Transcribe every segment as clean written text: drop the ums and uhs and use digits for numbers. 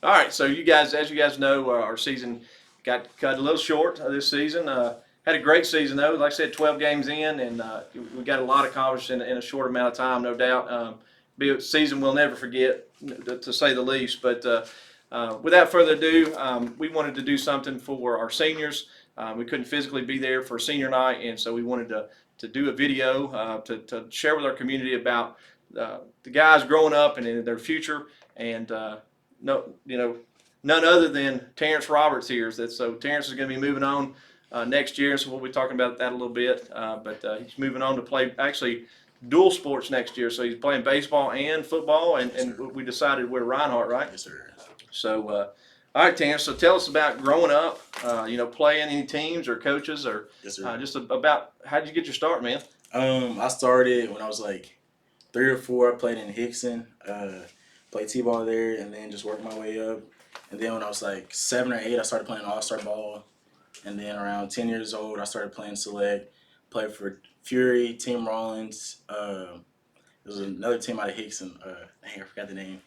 All right, so as you guys know, our season got cut a little short this season. Had a great season though. Like I said, 12 games in, and we got a lot accomplished in a short amount of time, no doubt. Be a season we'll never forget, to say the least. But without further ado, we wanted to do something for our seniors. We couldn't physically be there for senior night, and so we wanted to do a video to share with our community about the guys growing up and in their future. And no, none other than Terrance Roberts here. So Terrance is going to be moving on next year, so we'll be talking about that a little bit. But he's moving on to play actually dual sports next year. So he's playing baseball and football, and we decided we're Reinhardt, right? Yes, sir. So, all right, Terrance. So tell us about growing up. Playing any teams or coaches, or Yes, sir. just about how did you get your start, man? I started when I was like 3 or 4. I played in Hickson, played t-ball there, and then just worked my way up. And then when I was like 7 or 8, I started playing all-star ball. And then around 10 years old, I started playing select. Played for Fury, Team Rollins. There was another team out of Hickson. I forgot the name.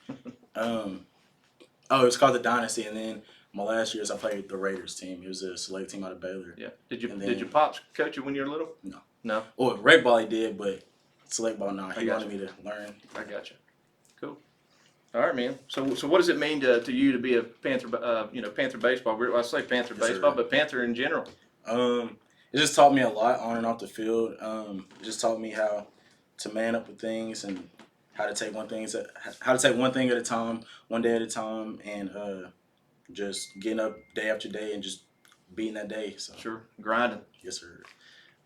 It was called the Dynasty. And then my last years, I played the Raiders team. It was a select team out of Baylor. Yeah. Did your pops coach you when you were little? No. No. Well, rec ball he did, but select ball, no. He wanted me to learn. I got you. Cool. All right, man. So what does it mean to you to be a Panther? Panther baseball. Well, I say Panther baseball, but Panther in general. It just taught me a lot on and off the field. It just taught me how to man up with things and how to take one thing at a time, one day at a time, and just getting up day after day and just beating that day. So sure, grinding. Yes, sir.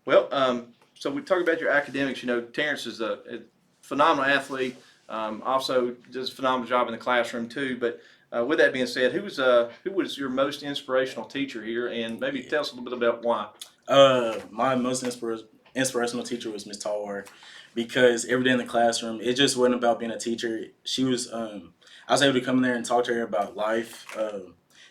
Well, so we talk about your academics. Terrance is a phenomenal athlete. Also does a phenomenal job in the classroom too. But with that being said, who was your most inspirational teacher here, and maybe tell us a little bit about why? My most inspirational teacher was Miss Tallwar, because every day in the classroom, it just wasn't about being a teacher. She was, I was able to come in there and talk to her about life,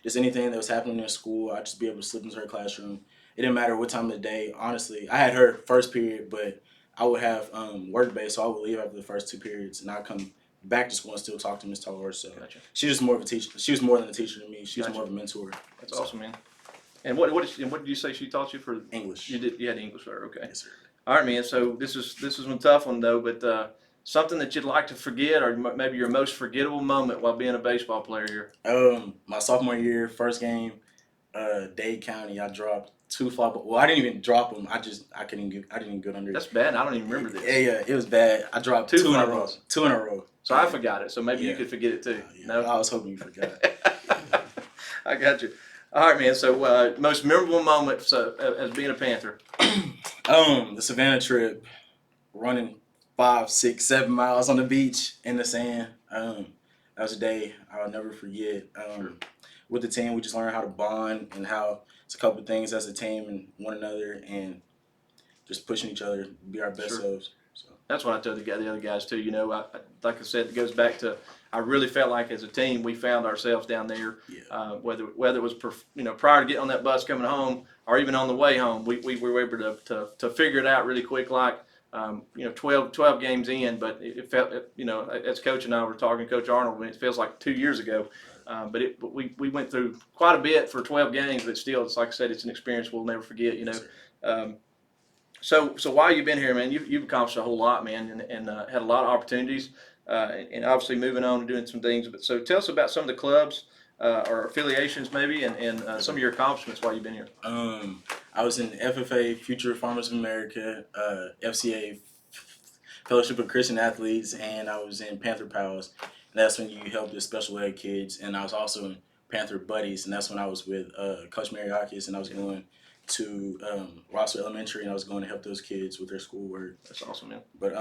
just anything that was happening in school. I'd just be able to slip into her classroom. It didn't matter what time of the day. Honestly, I had her first period, but I would have work based, so I would leave after the first 2 periods, and I'd come back to school and still talk to Miss Tallwar. So Gotcha. She was more of a teacher. She was more than a teacher to me. She was Gotcha. more of a mentor. That's awesome, man. And what did you say she taught you for English? You had English there, okay. Yes, sir. All right, man. So this is one tough one though, but something that you'd like to forget, or maybe your most forgettable moment while being a baseball player here. My sophomore year, first game, Dade County, I dropped 2 fly balls. Well, I didn't even drop them. I didn't even get under. That's bad. I don't even remember this. Yeah, it was bad. I dropped 2 in a row. 2 in a row. So I forgot it. So maybe you could forget it too. No, I was hoping you forgot. I got you. All right, man. So most memorable moment as being a Panther. The Savannah trip, running 5, 6, 7 miles on the beach in the sand. That was a day I'll never forget. Sure. With the team, we just learned how to bond and how it's a couple of things as a team and one another, and just pushing each other to be our best Sure. selves. So. That's what I tell the other guys too. Like I said, it goes back to I really felt like as a team we found ourselves down there. Yeah. Whether it was prior to getting on that bus coming home or even on the way home, we were able to figure it out really quick. 12 games in, but it felt as Coach and I were talking, Coach Arnold, it feels like 2 years ago. But we went through quite a bit for 12 games, but still, it's like I said, it's an experience we'll never forget. So while you've been here, man, you've accomplished a whole lot, man, and had a lot of opportunities, and obviously moving on and doing some things. But so tell us about some of the clubs or affiliations maybe, and some of your accomplishments while you've been here. I was in FFA, Future Farmers of America, FCA, Fellowship of Christian Athletes, and I was in Panther Pals. And that's when you help the special ed kids. And I was also in Panther Buddies, and that's when I was with Coach Mariakis, and I was going to Rossville Elementary, and I was going to help those kids with their schoolwork. That's awesome, man. But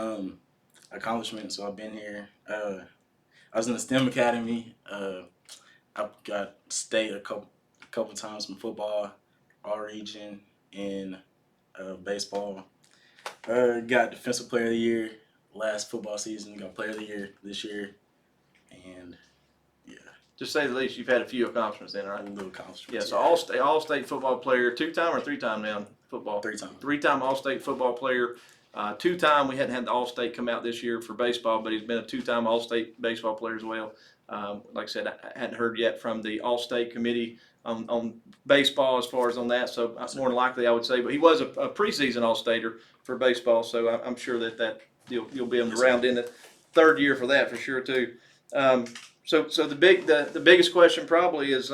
accomplishments, so I've been here. I was in the STEM Academy. I got state a couple times from football, all region, in baseball. Got Defensive Player of the Year last football season. Got Player of the Year this year. And yeah, just say the least, you've had a few accomplishments then, right? A little accomplishments. Yeah. So all-state football player, 2-time or 3-time now football. 3-time. 3-time all-state football player. 2-time. We hadn't had the all-state come out this year for baseball, but he's been a 2-time all-state baseball player as well. Like I said, I hadn't heard yet from the All-State Committee on baseball as far as on that, so more than likely I would say, but he was a preseason All-Stater for baseball, so I'm sure that you'll be able to round in the third year for that for sure too. So the biggest question probably is,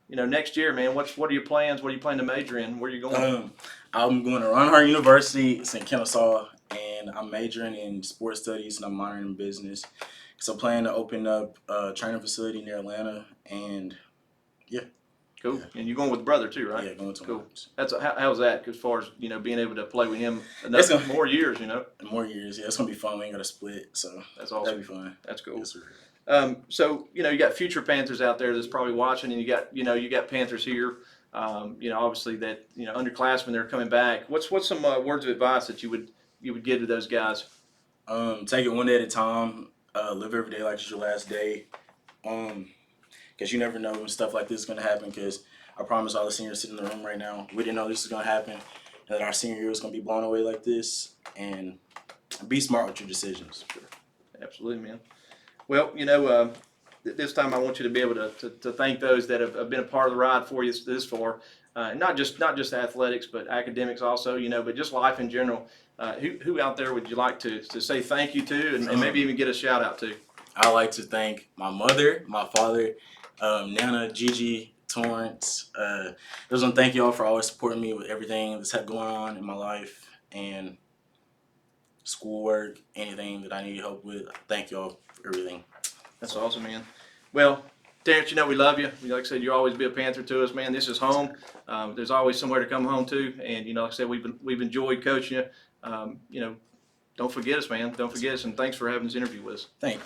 next year, man, what are your plans? What are you planning to major in? Where are you going? I'm going to Ron University, St. Kennesaw, and I'm majoring in sports studies and I'm minoring in business. So I'm planning to open up a training facility near Atlanta, and yeah. Cool. Yeah. And you're going with the brother too, right? Yeah, going to cool. March. How's that as far as being able to play with him more years? More years. Yeah, it's gonna be fun. We ain't gonna split, so that's awesome. That'll be fun. That's cool. Yes, sir. So you got future Panthers out there that's probably watching, and you got Panthers here. Obviously that underclassmen they're coming back. What's some words of advice that you would give to those guys? Take it one day at a time. Live every day like it's your last day. Because you never know when stuff like this is gonna happen. Because I promise all the seniors sitting in the room right now, we didn't know this was gonna happen, and that our senior year was gonna be blown away like this. And be smart with your decisions. Sure. Absolutely, man. Well, this time I want you to be able to thank those that have been a part of the ride for you this far. Not just athletics, but academics also, but just life in general. Who out there would you like to say thank you to and maybe even get a shout out to? I'd like to thank my mother, my father, Nana, Gigi, Terrance. I just want to thank y'all for always supporting me with everything that's going on in my life and schoolwork, anything that I need help with. Thank y'all for everything. That's awesome, man. Well, Terrance, we love you. Like I said, you'll always be a Panther to us, man. This is home. There's always somewhere to come home to, and like I said, we've enjoyed coaching you. Don't forget us, man. Don't forget us, and thanks for having this interview with us. Thank you.